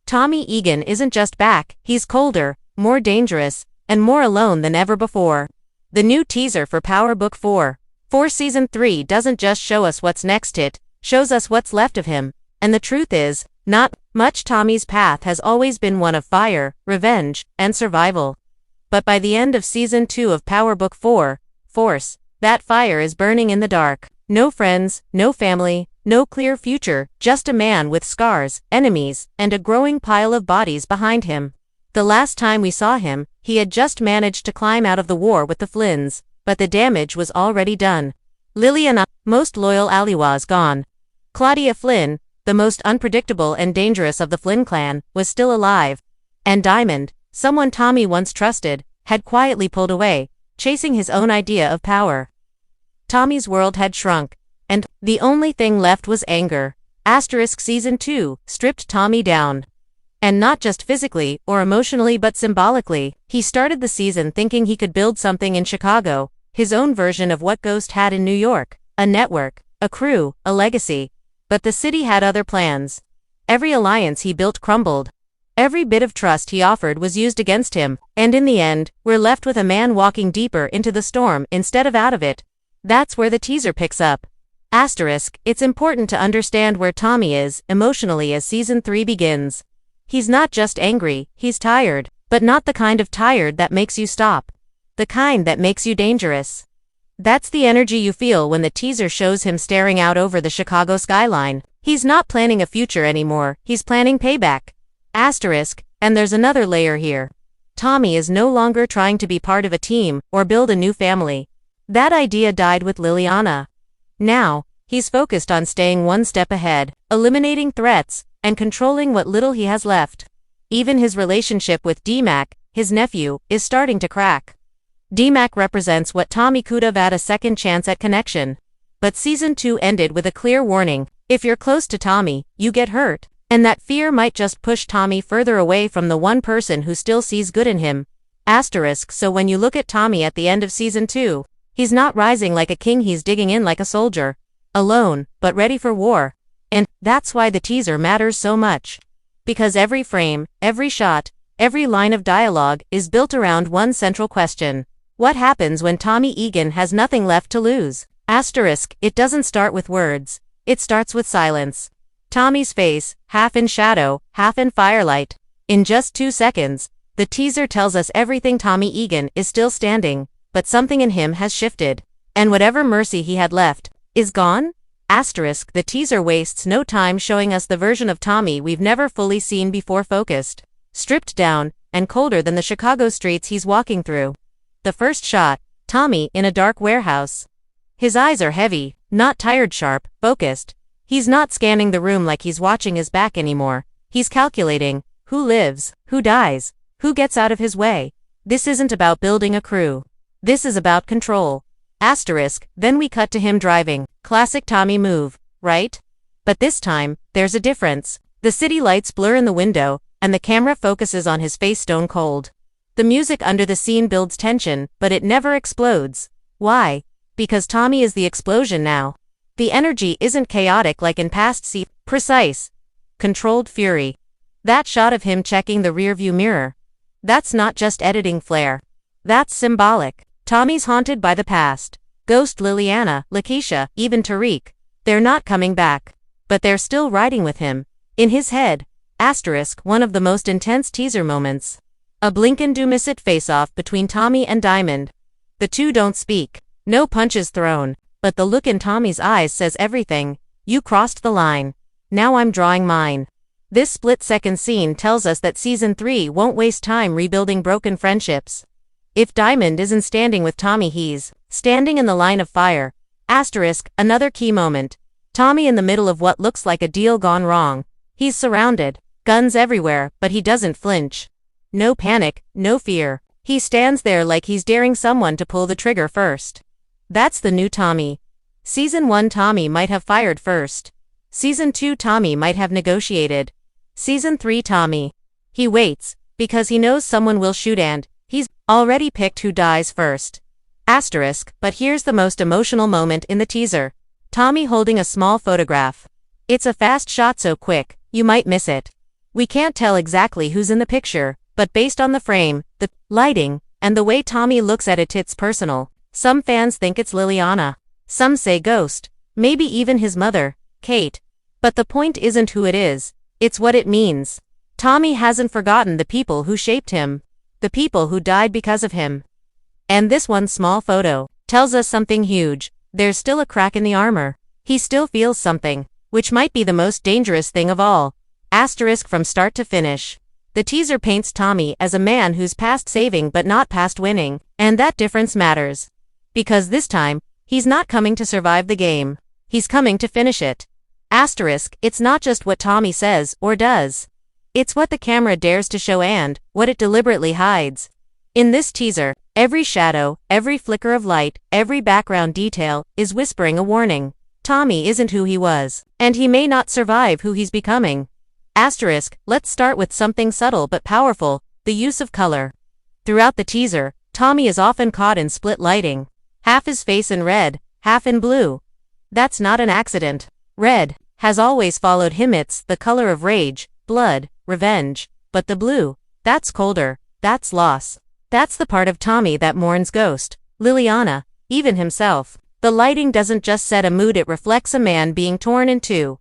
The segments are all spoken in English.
Tommy Egan isn't just back, he's colder, more dangerous, and more alone than ever before. The new teaser for Power Book 4 Season 3 doesn't just show us what's next, it shows us what's left of him. And the truth is, not much. Tommy's path has always been one of fire, revenge, and survival. But by the end of Season 2 of Power Book 4, that fire is burning in the dark. No friends, no family, no clear future, just a man with scars, enemies, and a growing pile of bodies behind him. The last time we saw him, he had just managed to climb out of the war with the Flynns, but the damage was already done. Liliana, most loyal ally, was gone. Claudia Flynn, the most unpredictable and dangerous of the Flynn clan, was still alive. And Diamond, someone Tommy once trusted, had quietly pulled away, chasing his own idea of power. Tommy's world had shrunk, and the only thing left was anger. Season 2 stripped Tommy down. And not just physically or emotionally but symbolically. He started the season thinking he could build something in Chicago, his own version of what Ghost had in New York, a network, a crew, a legacy. But the city had other plans. Every alliance he built crumbled. Every bit of trust he offered was used against him, and in the end, we're left with a man walking deeper into the storm instead of out of it. That's where the teaser picks up. It's important to understand where Tommy is emotionally as Season 3 begins. He's not just angry, he's tired, but not the kind of tired that makes you stop. The kind that makes you dangerous. That's the energy you feel when the teaser shows him staring out over the Chicago skyline. He's not planning a future anymore, he's planning payback. And there's another layer here. Tommy is no longer trying to be part of a team or build a new family. That idea died with Liliana. Now, he's focused on staying one step ahead, eliminating threats, and controlling what little he has left. Even his relationship with D-Mac, his nephew, is starting to crack. D-Mac represents what Tommy could have had a second chance at connection. But Season 2 ended with a clear warning: if you're close to Tommy, you get hurt. And that fear might just push Tommy further away from the one person who still sees good in him. So when you look at Tommy at the end of Season 2, he's not rising like a king, he's digging in like a soldier. Alone, but ready for war. And that's why the teaser matters so much. Because every frame, every shot, every line of dialogue is built around one central question. What happens when Tommy Egan has nothing left to lose? It doesn't start with words. It starts with silence. Tommy's face, half in shadow, half in firelight. In just 2 seconds, the teaser tells us everything. Tommy Egan is still standing, but something in him has shifted. And whatever mercy he had left is gone? The teaser wastes no time showing us the version of Tommy we've never fully seen before, focused, stripped down, and colder than the Chicago streets he's walking through. The first shot, Tommy in a dark warehouse. His eyes are heavy, not tired, sharp, focused. He's not scanning the room like he's watching his back anymore. He's calculating who lives, who dies, who gets out of his way. This isn't about building a crew. This is about control. Then we cut to him driving. Classic Tommy move, right? But this time, there's a difference. The city lights blur in the window, and the camera focuses on his face, stone cold. The music under the scene builds tension, but it never explodes. Why? Because Tommy is the explosion now. The energy isn't chaotic like in past precise, controlled fury. That shot of him checking the rearview mirror. That's not just editing flair. That's symbolic. Tommy's haunted by the past. Ghost, Liliana, Lakeisha, even Tariq. They're not coming back. But they're still riding with him. In his head. One of the most intense teaser moments. A blink and do miss it face-off between Tommy and Diamond. The two don't speak. No punches thrown. But the look in Tommy's eyes says everything. You crossed the line. Now I'm drawing mine. This split-second scene tells us that Season 3 won't waste time rebuilding broken friendships. If Diamond isn't standing with Tommy, he's standing in the line of fire. Another key moment. Tommy in the middle of what looks like a deal gone wrong. He's surrounded. Guns everywhere, but he doesn't flinch. No panic, no fear. He stands there like he's daring someone to pull the trigger first. That's the new Tommy. Season 1 Tommy might have fired first. Season 2 Tommy might have negotiated. Season 3 Tommy. He waits, because he knows someone will shoot and he's already picked who dies first. But here's the most emotional moment in the teaser. Tommy holding a small photograph. It's a fast shot so quick, you might miss it. We can't tell exactly who's in the picture, but based on the frame, the lighting, and the way Tommy looks at it, it's personal. Some fans think it's Liliana. Some say Ghost. Maybe even his mother, Kate. But the point isn't who it is, it's what it means. Tommy hasn't forgotten the people who shaped him. The people who died because of him. And this one small photo tells us something huge. There's still a crack in the armor. He still feels something, which might be the most dangerous thing of all. Asterisk from start to finish. The teaser paints Tommy as a man who's past saving but not past winning, and that difference matters. Because this time, he's not coming to survive the game. He's coming to finish it. Asterisk, it's not just what Tommy says or does. It's what the camera dares to show and what it deliberately hides. In this teaser, every shadow, every flicker of light, every background detail is whispering a warning. Tommy isn't who he was, and he may not survive who he's becoming. Asterisk, let's start with something subtle but powerful, the use of color. Throughout the teaser, Tommy is often caught in split lighting. Half his face in red, half in blue. That's not an accident. Red has always followed him. It's the color of rage, blood, revenge. But the blue, that's colder, that's loss. That's the part of Tommy that mourns Ghost, Liliana, even himself. The lighting doesn't just set a mood, it reflects a man being torn in two.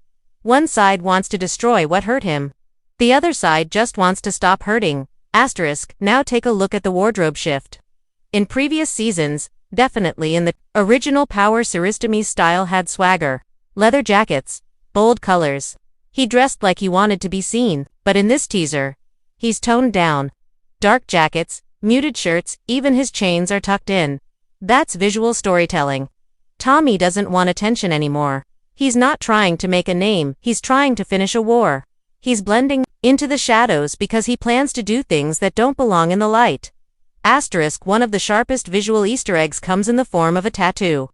One side wants to destroy what hurt him. The other side just wants to stop hurting. Asterisk, now take a look at the wardrobe shift. In previous seasons, definitely in the original Power Syristemy style, had swagger. Leather jackets, bold colors. He dressed like he wanted to be seen, but in this teaser, he's toned down. Dark jackets, muted shirts, even his chains are tucked in. That's visual storytelling. Tommy doesn't want attention anymore. He's not trying to make a name, he's trying to finish a war. He's blending into the shadows because he plans to do things that don't belong in the light. Asterisk, one of the sharpest visual Easter eggs comes in the form of a tattoo.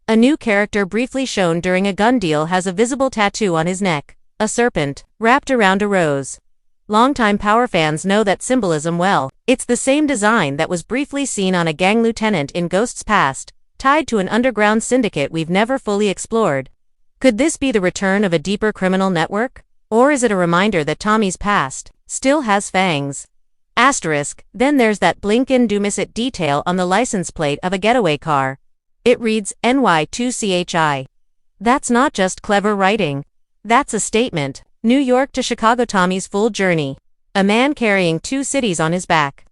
A new character briefly shown during a gun deal has a visible tattoo on his neck, a serpent, wrapped around a rose. Longtime Power fans know that symbolism well. It's the same design that was briefly seen on a gang lieutenant in Ghost's past, tied to an underground syndicate we've never fully explored. Could this be the return of a deeper criminal network? Or is it a reminder that Tommy's past still has fangs? Asterisk, then there's that blink-in do miss it detail on the license plate of a getaway car. It reads NY2CHI. That's not just clever writing. That's a statement. New York to Chicago, Tommy's full journey. A man carrying two cities on his back.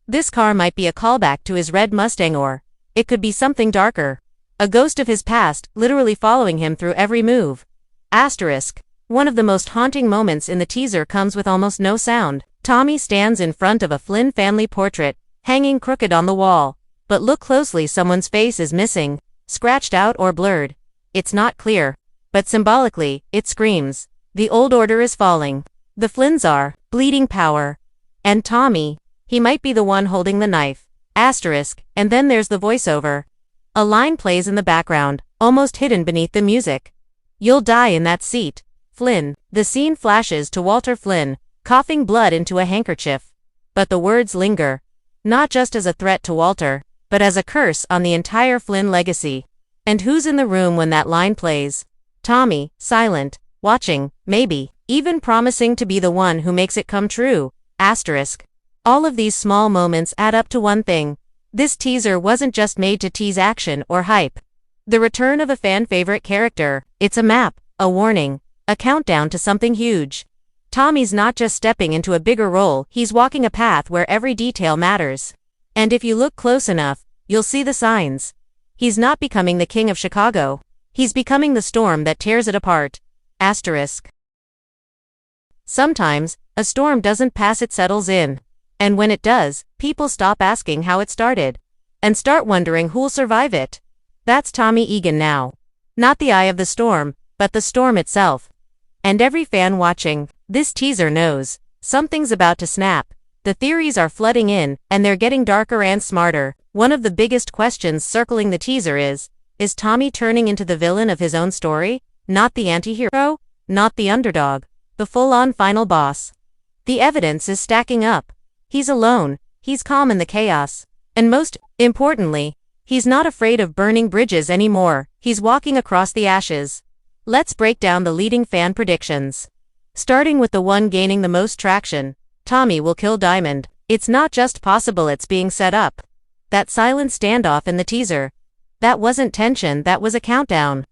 This car might be a callback to his red Mustang, or it could be something darker. A ghost of his past, literally following him through every move. Asterisk. One of the most haunting moments in the teaser comes with almost no sound. Tommy stands in front of a Flynn family portrait, hanging crooked on the wall. But look closely, someone's face is missing, scratched out or blurred. It's not clear. But symbolically, it screams. The old order is falling. The Flynns are bleeding power. And Tommy, he might be the one holding the knife. Asterisk, and then there's the voiceover. A line plays in the background, almost hidden beneath the music. You'll die in that seat, Flynn. The scene flashes to Walter Flynn, coughing blood into a handkerchief. But the words linger. Not just as a threat to Walter, but as a curse on the entire Flynn legacy. And who's in the room when that line plays? Tommy, silent, watching, maybe, even promising to be the one who makes it come true. Asterisk. All of these small moments add up to one thing. This teaser wasn't just made to tease action or hype. The return of a fan-favorite character. It's a map, a warning, a countdown to something huge. Tommy's not just stepping into a bigger role, he's walking a path where every detail matters. And if you look close enough, you'll see the signs. He's not becoming the king of Chicago. He's becoming the storm that tears it apart. Asterisk. Sometimes, a storm doesn't pass, it settles in. And when it does, people stop asking how it started. And start wondering who'll survive it. That's Tommy Egan now. Not the eye of the storm, but the storm itself. And every fan watching this teaser knows something's about to snap. The theories are flooding in, and they're getting darker and smarter. One of the biggest questions circling the teaser is Tommy turning into the villain of his own story? Not the anti-hero? Not the underdog? The full-on final boss? The evidence is stacking up. He's alone, he's calm in the chaos. And most importantly, he's not afraid of burning bridges anymore, he's walking across the ashes. Let's break down the leading fan predictions. Starting with the one gaining the most traction, Tommy will kill Diamond. It's not just possible, it's being set up. That silent standoff in the teaser. That wasn't tension, that was a countdown.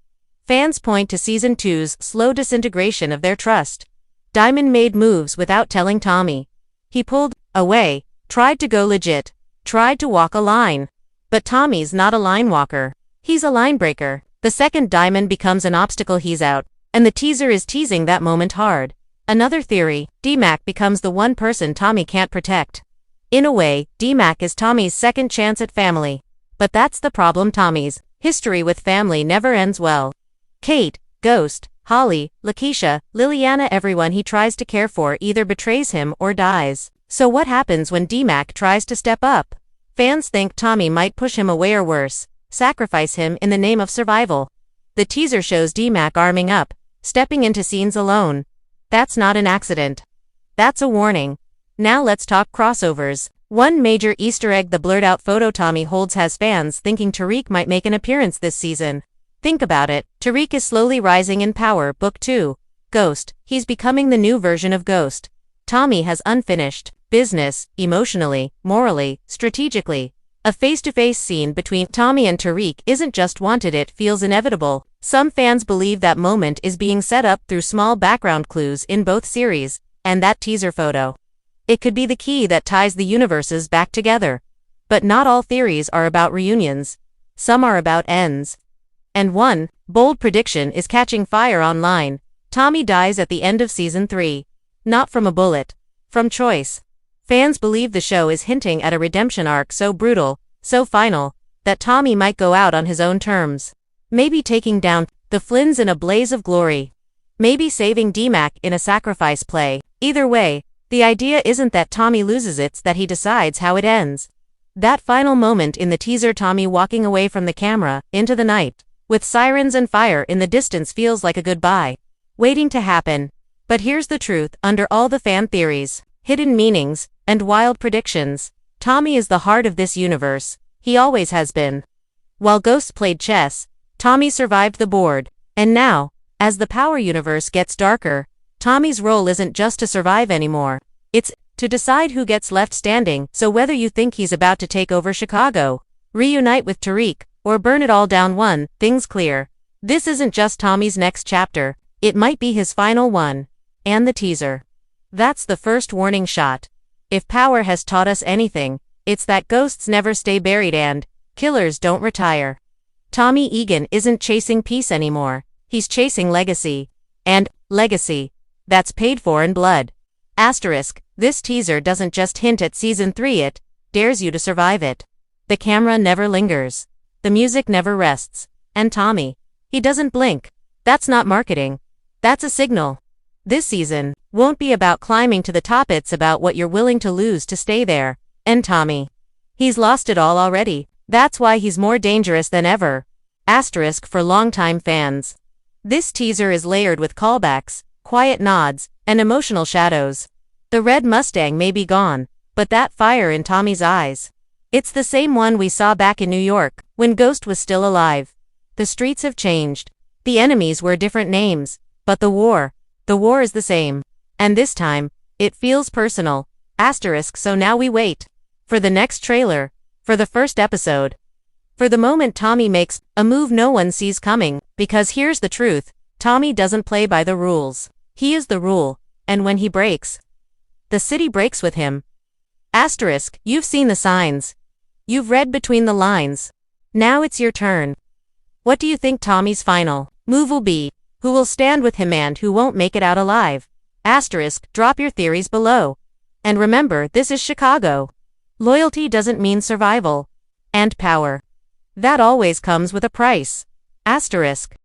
Fans point to Season 2's slow disintegration of their trust. Diamond made moves without telling Tommy. He pulled away, tried to go legit, tried to walk a line. But Tommy's not a line walker. He's a line breaker. The second Diamond becomes an obstacle, he's out. And the teaser is teasing that moment hard. Another theory, D-Mac becomes the one person Tommy can't protect. In a way, D-Mac is Tommy's second chance at family. But that's the problem, Tommy's history with family never ends well. Kate, Ghost, Holly, Lakeisha, Liliana, everyone he tries to care for either betrays him or dies. So what happens when D-Mac tries to step up? Fans think Tommy might push him away or worse, sacrifice him in the name of survival. The teaser shows D-Mac arming up, stepping into scenes alone. That's not an accident. That's a warning. Now let's talk crossovers. One major Easter egg, the blurred out photo Tommy holds, has fans thinking Tariq might make an appearance this season. Think about it, Tariq is slowly rising in power. Book 2. Ghost. He's becoming the new version of Ghost. Tommy has unfinished business, emotionally, morally, strategically. A face-to-face scene between Tommy and Tariq isn't just wanted, it feels inevitable. Some fans believe that moment is being set up through small background clues in both series, and that teaser photo. It could be the key that ties the universes back together. But not all theories are about reunions. Some are about ends. And one bold prediction is catching fire online. Tommy dies at the end of Season 3. Not from a bullet. From choice. Fans believe the show is hinting at a redemption arc so brutal, so final, that Tommy might go out on his own terms. Maybe taking down the Flynns in a blaze of glory. Maybe saving D-Mac in a sacrifice play. Either way, the idea isn't that Tommy loses, it's that he decides how it ends. That final moment in the teaser, Tommy walking away from the camera, into the night, with sirens and fire in the distance, feels like a goodbye, waiting to happen. But here's the truth, under all the fan theories, hidden meanings, and wild predictions, Tommy is the heart of this universe. He always has been. While Ghost played chess, Tommy survived the board. And now, as the power universe gets darker, Tommy's role isn't just to survive anymore. It's to decide who gets left standing. So whether you think he's about to take over Chicago, reunite with Tariq, or burn it all down, one thing's clear. This isn't just Tommy's next chapter, it might be his final one. And the teaser. That's the first warning shot. If power has taught us anything, it's that ghosts never stay buried and killers don't retire. Tommy Egan isn't chasing peace anymore. He's chasing legacy. And legacy that's paid for in blood. Asterisk, this teaser doesn't just hint at Season 3, it dares you to survive it. The camera never lingers. The music never rests. And Tommy, he doesn't blink. That's not marketing. That's a signal. This season won't be about climbing to the top, it's about what you're willing to lose to stay there. And Tommy, he's lost it all already. That's why he's more dangerous than ever. Asterisk for longtime fans. This teaser is layered with callbacks, quiet nods, and emotional shadows. The red Mustang may be gone, but that fire in Tommy's eyes, it's the same one we saw back in New York, when Ghost was still alive. The streets have changed. The enemies wear different names, but the war is the same. And this time, it feels personal. Asterisk, so now we wait. For the next trailer. For the first episode. For the moment Tommy makes a move no one sees coming. Because here's the truth, Tommy doesn't play by the rules. He is the rule. And when he breaks, the city breaks with him. Asterisk, you've seen the signs. You've read between the lines. Now it's your turn. What do you think Tommy's final move will be? Who will stand with him and who won't make it out alive? Asterisk, drop your theories below. And remember, this is Chicago. Loyalty doesn't mean survival. And power. That always comes with a price. Asterisk.